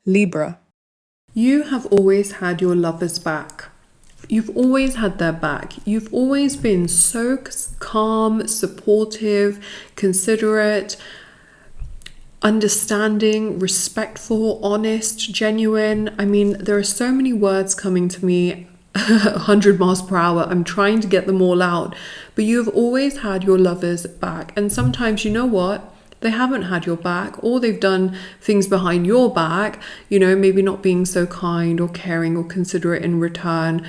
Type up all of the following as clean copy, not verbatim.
Libra. You have always had your lover's back. You've always had their back. You've always been so calm, supportive, considerate, understanding, respectful, honest, genuine. I mean, there are so many words coming to me 100 miles per hour. I'm trying to get them all out. But you have always had your lover's back. And sometimes, you know what? They haven't had your back, or they've done things behind your back, maybe not being so kind or caring or considerate in return.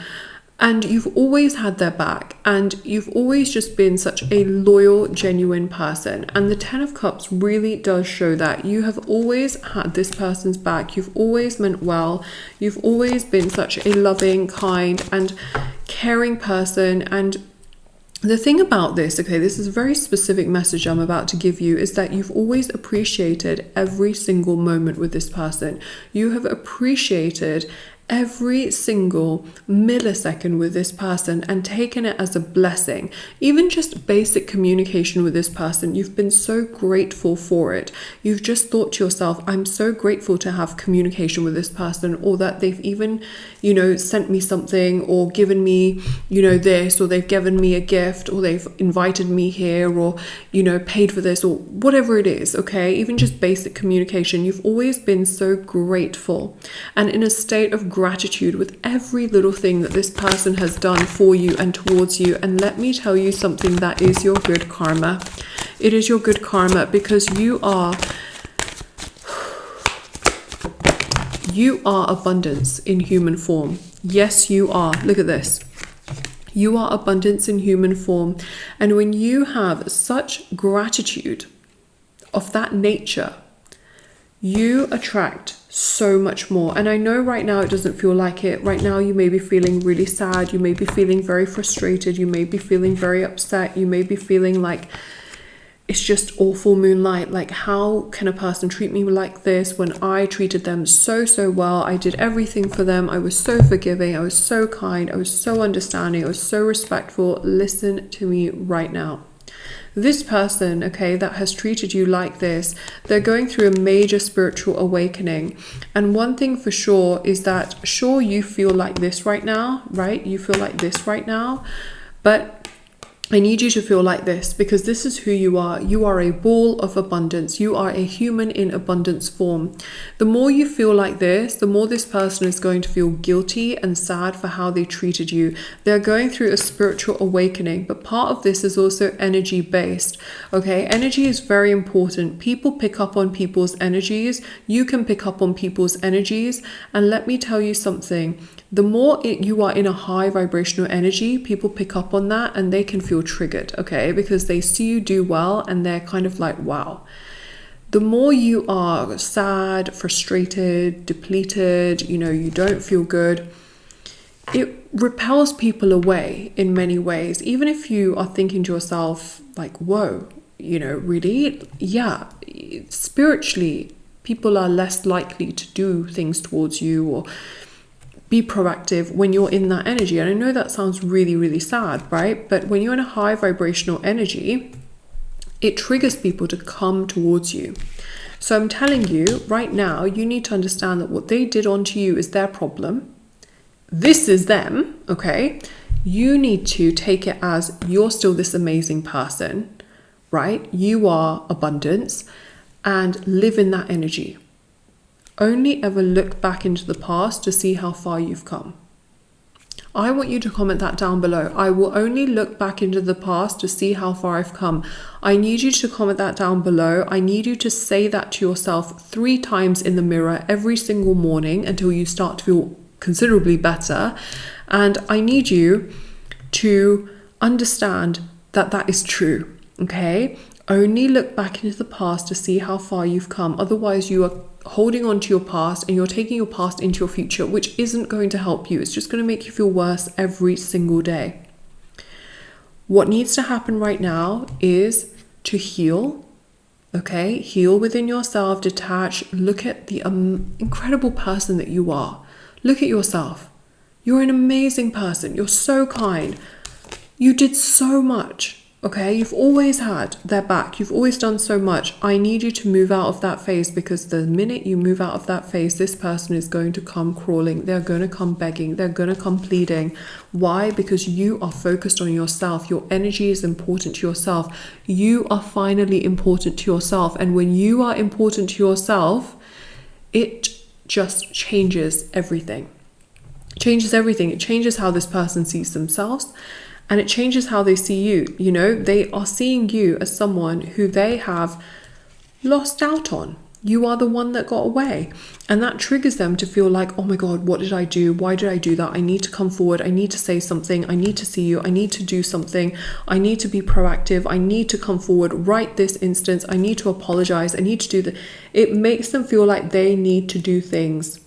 And you've always had their back, and you've always just been such a loyal, genuine person. And the 10 of Cups really does show that. You have always had this person's back. You've always meant well. You've always been such a loving, kind, and caring person. And the thing about this, okay, this is a very specific message I'm about to give you, is that you've always appreciated every single moment with this person. You have appreciated every single millisecond with this person and taken it as a blessing. Even just basic communication with this person, you've been so grateful for it. You've just thought to yourself, I'm so grateful to have communication with this person, or that they've even, sent me something, or given me, this, or they've given me a gift, or they've invited me here, or, paid for this, or whatever it is, okay? Even just basic communication, you've always been so grateful and in a state of gratitude with every little thing that this person has done for you and towards you. And let me tell you something, that is your good karma. It is your good karma, because you are abundance in human form. Yes, you are. Look at this. You are abundance in human form. And when you have such gratitude of that nature, you attract so much more. And I know right now it doesn't feel like it. Right now you may be feeling really sad. You may be feeling very frustrated. You may be feeling very upset. You may be feeling like it's just awful moonlight. Like, how can a person treat me like this when I treated them so well? I did everything for them. I was so forgiving. I was so kind. I was so understanding. I was so respectful. Listen to me right now. This person, okay, that has treated you like this, they're going through a major spiritual awakening. And one thing for sure is that, sure, you feel like this right now, right? You feel like this right now, but I need you to feel like this, because this is who you are. You are a ball of abundance. You are a human in abundance form. The more you feel like this, the more this person is going to feel guilty and sad for how they treated you. They're going through a spiritual awakening, but part of this is also energy based. Okay, energy is very important. People pick up on people's energies. You can pick up on people's energies. And let me tell you something. The more you are in a high vibrational energy, people pick up on that and they can feel triggered, okay? Because they see you do well and they're kind of like, wow. The more you are sad, frustrated, depleted, you don't feel good, it repels people away in many ways. Even if you are thinking to yourself like, whoa, really? Yeah, spiritually, people are less likely to do things towards you or be proactive when you're in that energy. And I know that sounds really, really sad, right? But when you're in a high vibrational energy, it triggers people to come towards you. So I'm telling you right now, you need to understand that what they did onto you is their problem. This is them, okay? You need to take it as you're still this amazing person, right? You are abundance, and live in that energy. Only ever look back into the past to see how far you've come. I want you to comment that down below. I will only look back into the past to see how far I've come. I need you to comment that down below. I need you to say that to yourself 3 times in the mirror every single morning until you start to feel considerably better. And I need you to understand that that is true, okay? Only look back into the past to see how far you've come. Otherwise, you are holding on to your past and you're taking your past into your future, which isn't going to help you. It's just going to make you feel worse every single day. What needs to happen right now is to heal, okay? Heal within yourself, detach, look at the incredible person that you are. Look at yourself. You're an amazing person. You're so kind. You did so much. Okay, you've always had their back. You've always done so much. I need you to move out of that phase, because the minute you move out of that phase, this person is going to come crawling. They're going to come begging. They're going to come pleading. Why? Because you are focused on yourself. Your energy is important to yourself. You are finally important to yourself. And when you are important to yourself, it just changes everything. It changes everything. It changes how this person sees themselves. And it changes how they see you. You know, they are seeing you as someone who they have lost out on. You are the one that got away. And that triggers them to feel like, oh my God, what did I do? Why did I do that? I need to come forward. I need to say something. I need to see you. I need to do something. I need to be proactive. I need to come forward right this instance. I need to apologize. I need to do that. It makes them feel like they need to do things.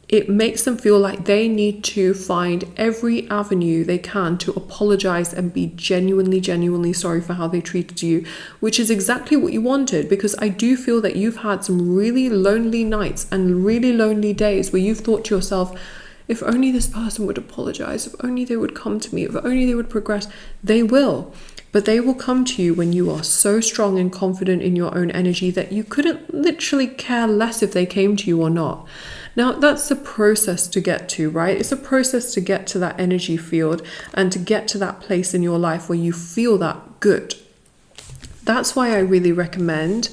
It makes them feel like they need to find every avenue they can to apologize and be genuinely sorry for how they treated you, which is exactly what you wanted, because I do feel that you've had some really lonely nights and really lonely days where you've thought to yourself, if only this person would apologize, if only they would come to me, if only they would progress. They will. But they will come to you when you are so strong and confident in your own energy that you couldn't literally care less if they came to you or not. Now, that's a process to get to, right? It's a process to get to that energy field and to get to that place in your life where you feel that good. That's why I really recommend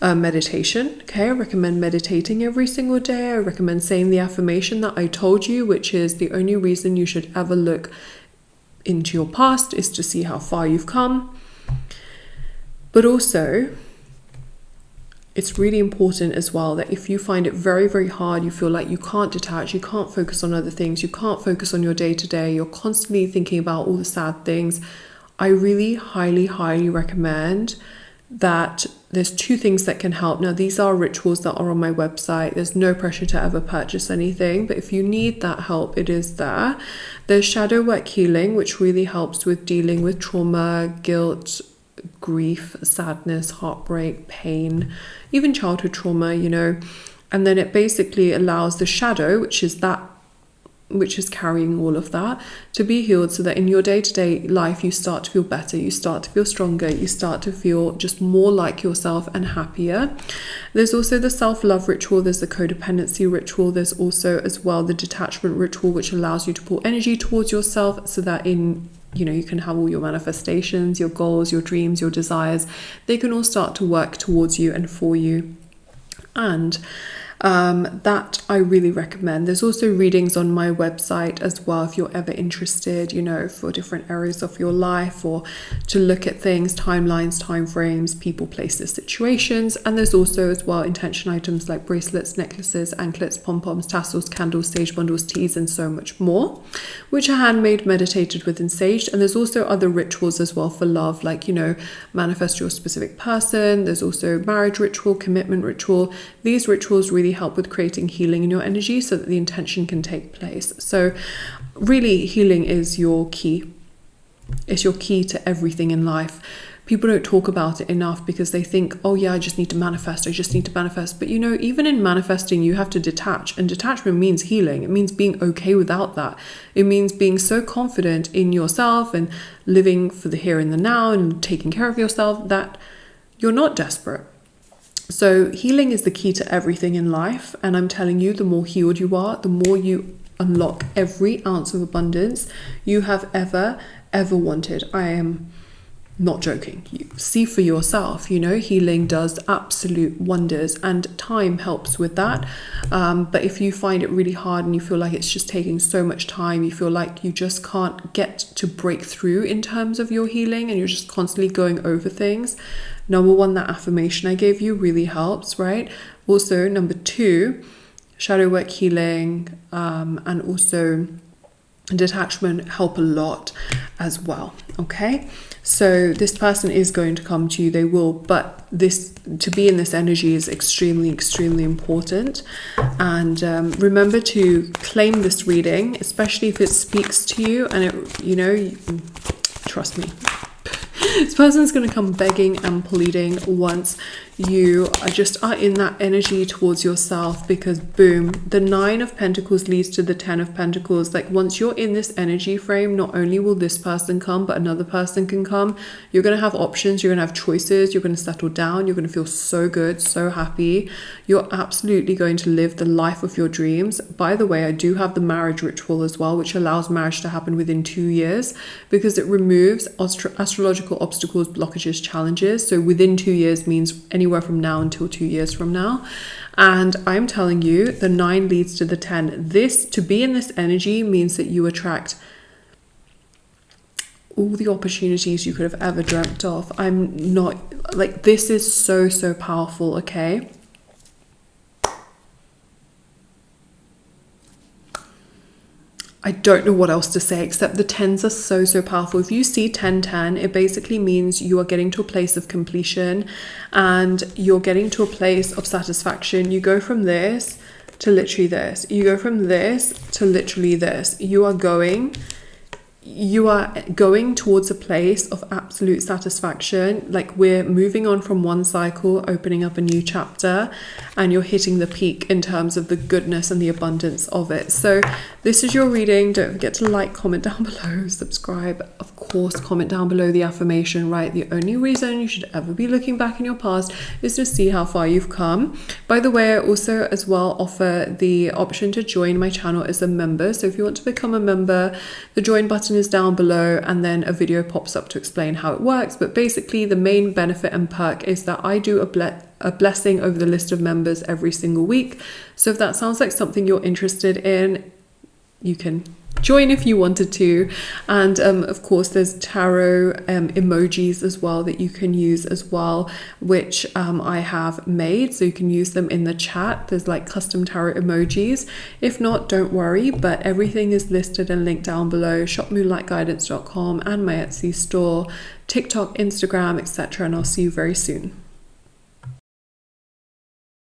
meditation. Okay, I recommend meditating every single day. I recommend saying the affirmation that I told you, which is the only reason you should ever look into your past is to see how far you've come. But also, it's really important as well that if you find it very hard, you feel like you can't detach, you can't focus on other things, you can't focus on your day-to-day, you're constantly thinking about all the sad things, I really highly recommend that there's 2 things that can help. Now, these are rituals that are on my website. There's no pressure to ever purchase anything, but if you need that help, it is there. There's shadow work healing, which really helps with dealing with trauma, guilt, grief, sadness, heartbreak, pain, even childhood trauma, you know. And then it basically allows the shadow, which is carrying all of that, to be healed, so that in your day-to-day life you start to feel better, you start to feel stronger, you start to feel just more like yourself and happier. There's also the self-love ritual, there's the codependency ritual, there's also as well the detachment ritual, which allows you to pull energy towards yourself so that you can have all your manifestations, your goals, your dreams, your desires, they can all start to work towards you and for you. And that I really recommend. There's also readings on my website as well if you're ever interested, you know, for different areas of your life, or to look at things, timelines, time frames, people, places, situations. And there's also as well intention items like bracelets, necklaces, anklets, pom-poms, tassels, candles, sage bundles, teas, and so much more, which are handmade, meditated with, and saged. And there's also other rituals as well for love, like, you know, manifest your specific person. There's also marriage ritual, commitment ritual. These rituals really help with creating healing in your energy so that the intention can take place. So really, healing is your key. It's your key to everything in life. People don't talk about it enough because they think, oh yeah, I just need to manifest. But you know, even in manifesting, you have to detach, and detachment means healing. It means being okay without that. It means being so confident in yourself and living for the here and the now and taking care of yourself that you're not desperate. So healing is the key to everything in life. And I'm telling you, the more healed you are, the more you unlock every ounce of abundance you have ever wanted. I am not joking. You see for yourself, you know, healing does absolute wonders, and time helps with that. But if you find it really hard and you feel like it's just taking so much time, you feel like you just can't get to break through in terms of your healing and you're just constantly going over things, number 1, that affirmation I gave you really helps, right? Also, number 2, shadow work healing, and also detachment help a lot as well. Okay, so this person is going to come to you, they will, but this, to be in this energy, is extremely important. And remember to claim this reading, especially if it speaks to you and it, you know, trust me, This person's going to come begging and pleading once you are in that energy towards yourself, because boom, the 9 of Pentacles leads to the 10 of Pentacles. Like once you're in this energy frame, not only will this person come, but another person can come. You're going to have options, you're going to have choices, you're going to settle down, you're going to feel so good, so happy. You're absolutely going to live the life of your dreams. By the way, I do have the marriage ritual as well, which allows marriage to happen within 2 years, because it removes astrological obstacles, blockages, challenges. So within 2 years means anywhere from now until 2 years from now. And I'm telling you, the 9 leads to the 10. This, to be in this energy, means that you attract all the opportunities you could have ever dreamt of. I'm not, like, this is so, so powerful, okay? I don't know what else to say, except the 10s are so, so powerful. If you see 10-10, it basically means you are getting to a place of completion and you're getting to a place of satisfaction. You go from this to literally this. You go from this to literally this. You are going towards a place of absolute satisfaction. Like we're moving on from one cycle, opening up a new chapter, and you're hitting the peak in terms of the goodness and the abundance of it. So this is your reading. Don't forget to like, comment down below, subscribe. Of course, comment down below the affirmation, right? The only reason you should ever be looking back in your past is to see how far you've come. By the way, I also as well offer the option to join my channel as a member. So if you want to become a member, the join button is down below, and then a video pops up to explain how it works. But basically the main benefit and perk is that I do a blessing over the list of members every single week. So if that sounds like something you're interested in, you can join if you wanted to. And of course there's tarot emojis as well that you can use as well, which I have made, so you can use them in the chat. There's like custom tarot emojis. If not, don't worry, but everything is listed and linked down below. shopmoonlightguidance.com and my Etsy store, TikTok, Instagram, etc. And I'll see you very soon.